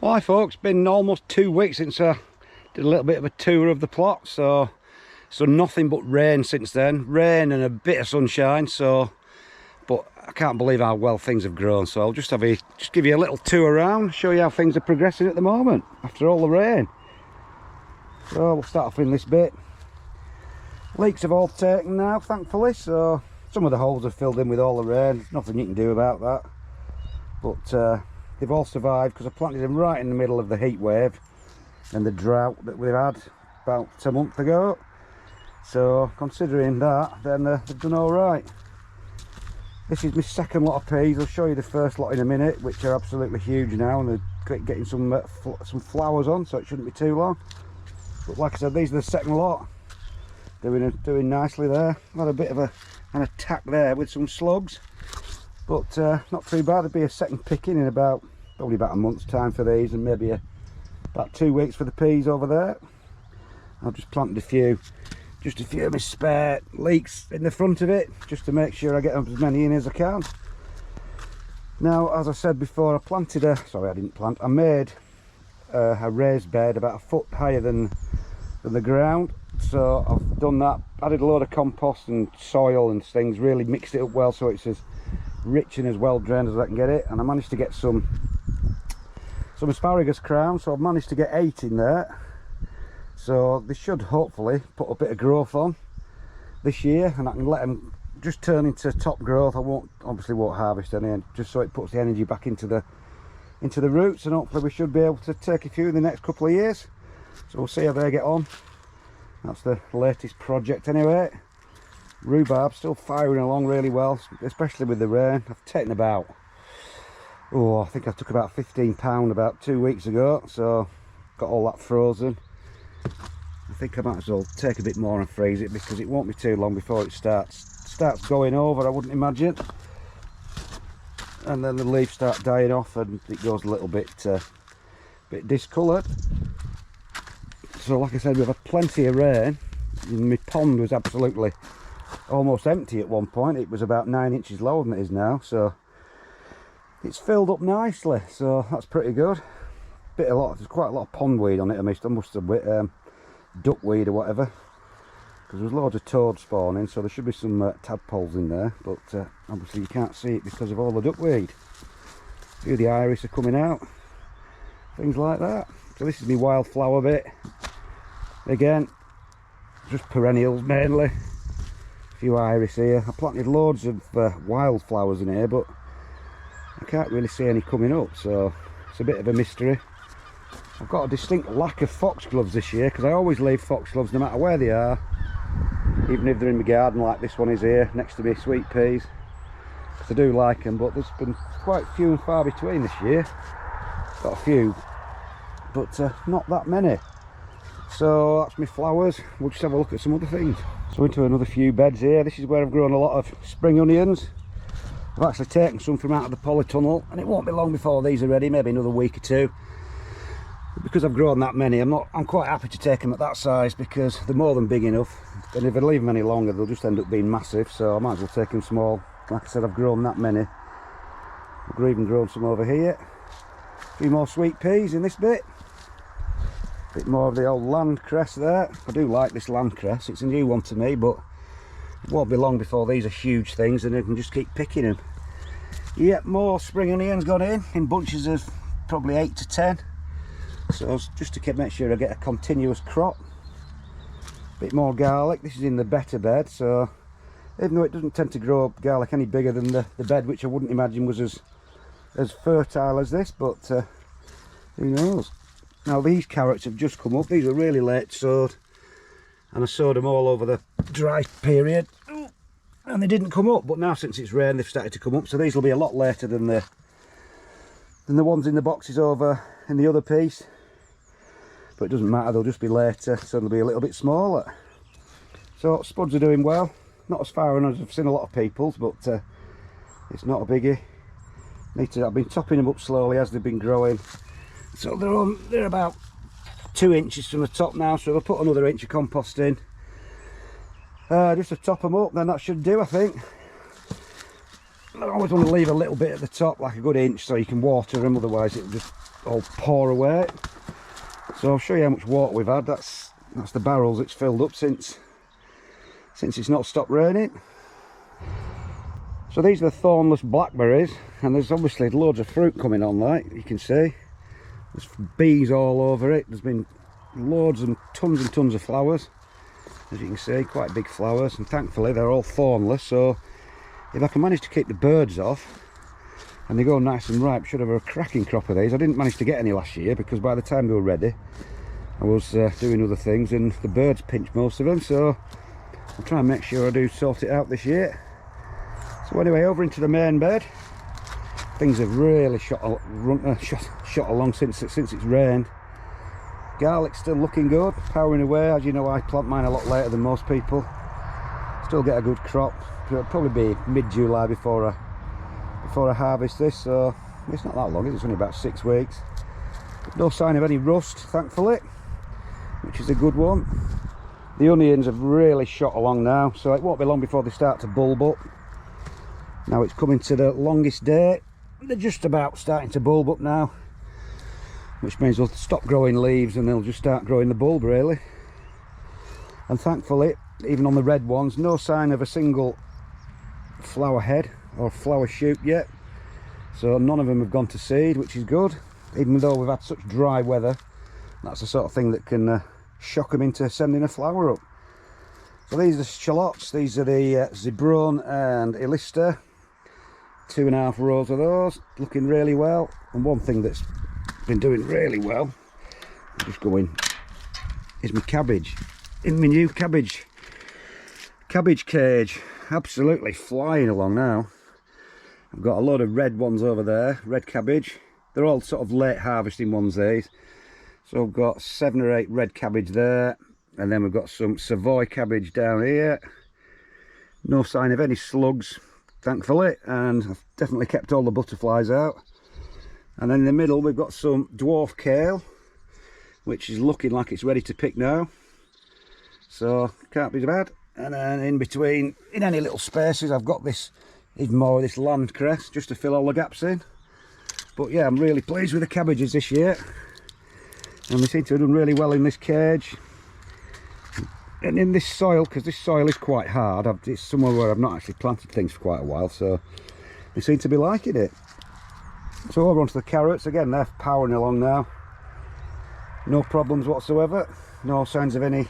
Hi folks, been almost 2 weeks since I did a little bit of a tour of the plot, so nothing but rain since then. Rain and a bit of sunshine, but I can't believe how well things have grown, so I'll just give you a little tour around, show you how things are progressing at the moment after all the rain. So we'll start off in this bit. Leaks have all taken now, thankfully, so some of the holes are filled in with all the rain. There's nothing you can do about that, but they've all survived because I planted them right in the middle of the heat wave and the drought that we had about a month ago. So considering that, then they've done all right. This is my second lot of peas. I'll show you the first lot in a minute, which are absolutely huge now, and they're getting some flowers on, so it shouldn't be too long. But like I said, these are the second lot. Doing nicely there. Had a bit of an attack there with some slugs, but not too bad. There'll be a second picking in probably about a month's time for these, and maybe about 2 weeks for the peas over there. I've just planted just a few of my spare leeks in the front of it, just to make sure I get as many in as I can. Now, as I said before, I made a raised bed about a foot higher than the ground. So I've done that, added a load of compost and soil and things, really mixed it up well so it's as rich and as well drained as I can get it. And I managed to get some asparagus crowns, so I've managed to get 8 in there. So they should hopefully put a bit of growth on this year, and I can let them just turn into top growth. I obviously won't harvest any, just so it puts the energy back into the roots, and hopefully we should be able to take a few in the next couple of years. So we'll see how they get on. That's the latest project anyway. Rhubarb still firing along really well, especially with the rain. I've taken I think I took about £15 about 2 weeks ago, so got all that frozen. I think I might as well take a bit more and freeze it, because it won't be too long before it starts going over, I wouldn't imagine. And then the leaves start dying off and it goes a little bit discoloured. So like I said, we've had plenty of rain. My pond was absolutely almost empty at one point. It was about 9 inches lower than it is now, so it's filled up nicely, so that's pretty good. There's quite a lot of pondweed on it. I must have duckweed or whatever, because there's loads of toad spawning, so there should be some tadpoles in there, but obviously you can't see it because of all the duckweed. A few of the iris are coming out, things like that. So this is my wildflower bit. Again, just perennials mainly. A few iris here. I planted loads of wildflowers in here, but I can't really see any coming up, so it's a bit of a mystery. I've got a distinct lack of foxgloves this year, because I always leave foxgloves no matter where they are, even if they're in my garden like this one is here next to me sweet peas, because I do like them, but there's been quite few and far between this year. Got a few, but not that many. So that's my flowers. We'll just have a look at some other things. So into another few beds here. This is where I've grown a lot of spring onions. I've actually taken some from out of the polytunnel, and it won't be long before these are ready, maybe another week or two. But because I've grown that many, I'm quite happy to take them at that size, because they're more than big enough, and if I leave them any longer they'll just end up being massive, so I might as well take them small. Like I said, I've grown that many. I've even grown some over here. A few more sweet peas in this bit. A bit more of the old land cress there. I do like this land cress, it's a new one to me, but it won't be long before these are huge things and I can just keep picking them. Yep, more spring onions gone in bunches of probably 8 to 10. So just to make sure I get a continuous crop. A bit more garlic. This is in the better bed, so even though it doesn't tend to grow up garlic any bigger than the bed, which I wouldn't imagine was as fertile as this, but who knows. Now these carrots have just come up. These are really late sowed, and I sowed them all over the dry period and they didn't come up, but now since it's rain they've started to come up, so these will be a lot later than the ones in the boxes over in the other piece. But it doesn't matter, they'll just be later, so they'll be a little bit smaller. So spuds are doing well, not as far as I've seen a lot of people's, but it's not a biggie. I've been topping them up slowly as they've been growing. So they're about 2 inches from the top now, so I'll put another inch of compost in just to top them up, then that should do, I think. I always want to leave a little bit at the top, like a good inch, so you can water them, otherwise it'll just all pour away. So I'll show you how much water we've had. That's the barrels it's filled up since it's not stopped raining. So these are the Thornless Blackberries, and there's obviously loads of fruit coming on, like you can see. There's bees all over it. There's been loads and tons of flowers, as you can see, quite big flowers, and thankfully they're all thornless, so if I can manage to keep the birds off and they go nice and ripe, should have a cracking crop of these. I didn't manage to get any last year because by the time they were ready I was doing other things and the birds pinched most of them, so I'll try and make sure I do sort it out this year. So anyway, over into the main bed. Things have really shot along since it's rained. Garlic's still looking good, powering away. As you know, I plant mine a lot later than most people. Still get a good crop. It'll probably be mid-July before I harvest this, so it's not that long, it's only about 6 weeks. No sign of any rust, thankfully, which is a good one. The onions have really shot along now, so it won't be long before they start to bulb up. Now it's coming to the longest day. They're just about starting to bulb up now, which means they'll stop growing leaves and they'll just start growing the bulb, really. And thankfully, even on the red ones, no sign of a single flower head or flower shoot yet, so none of them have gone to seed, which is good. Even though we've had such dry weather, that's the sort of thing that can shock them into sending a flower up. So these are the shallots. These are the Zebrone and Illister. 2.5 rows of those, looking really well. And one thing that's been doing really well, just going, is my cabbage. In my new cabbage cage, absolutely flying along now. I've got a lot of red ones over there, red cabbage. They're all sort of late harvesting ones, these. So I've got 7 or 8 red cabbage there, and then we've got some Savoy cabbage down here. No sign of any slugs, thankfully, and I've definitely kept all the butterflies out. And then in the middle we've got some dwarf kale, which is looking like it's ready to pick now, so can't be bad. And then in between, in any little spaces, I've got this, even more of this land cress, just to fill all the gaps in. But yeah, I'm really pleased with the cabbages this year, and they seem to have done really well in this cage and in this soil, because this soil is quite hard. It's somewhere where I've not actually planted things for quite a while, so they seem to be liking it. So over onto the carrots again, they're powering along now, no problems whatsoever, no signs of any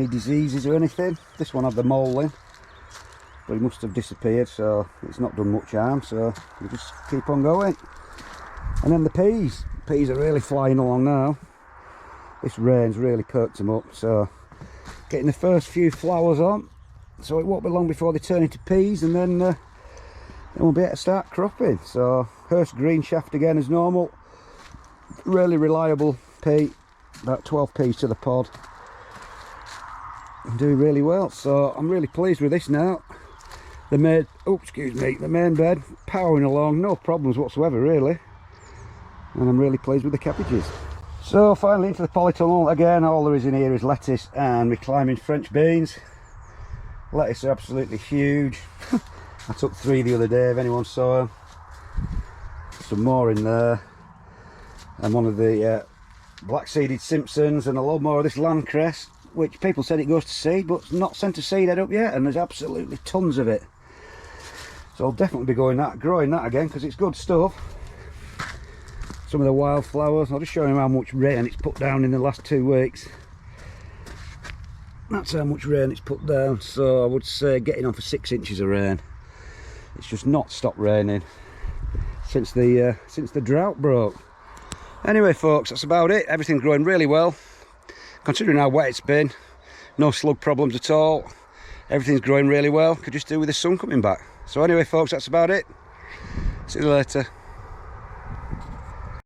diseases or anything. This one had the mole in, but it must have disappeared, so it's not done much harm, so we just keep on going. And then the peas are really flying along now. This rain's really perked them up, so getting the first few flowers on, so it won't be long before they turn into peas, and then we'll be able to start cropping. So Hurst green shaft again as normal, really reliable pea, about 12 peas to the pod, and doing really well. So I'm really pleased with this now. The main bed powering along, no problems whatsoever really, and I'm really pleased with the cabbages. So finally into the polytunnel again. All there is in here is lettuce and my climbing French beans. Lettuce are absolutely huge. I took 3 the other day, if anyone saw them. Some more in there, and one of the black seeded Simpsons, and a lot more of this land cress, which people said it goes to seed, but it's not sent to seed head up yet, and there's absolutely tons of it. So I'll definitely be growing that again, because it's good stuff. Some of the wildflowers, I'll just show you how much rain it's put down in the last 2 weeks. That's how much rain it's put down, so I would say getting on for 6 inches of rain. It's just not stopped raining since the drought broke. Anyway folks, that's about it. Everything's growing really well, considering how wet it's been. No slug problems at all. Everything's growing really well. Could just do with the sun coming back. So anyway folks, that's about it. See you later.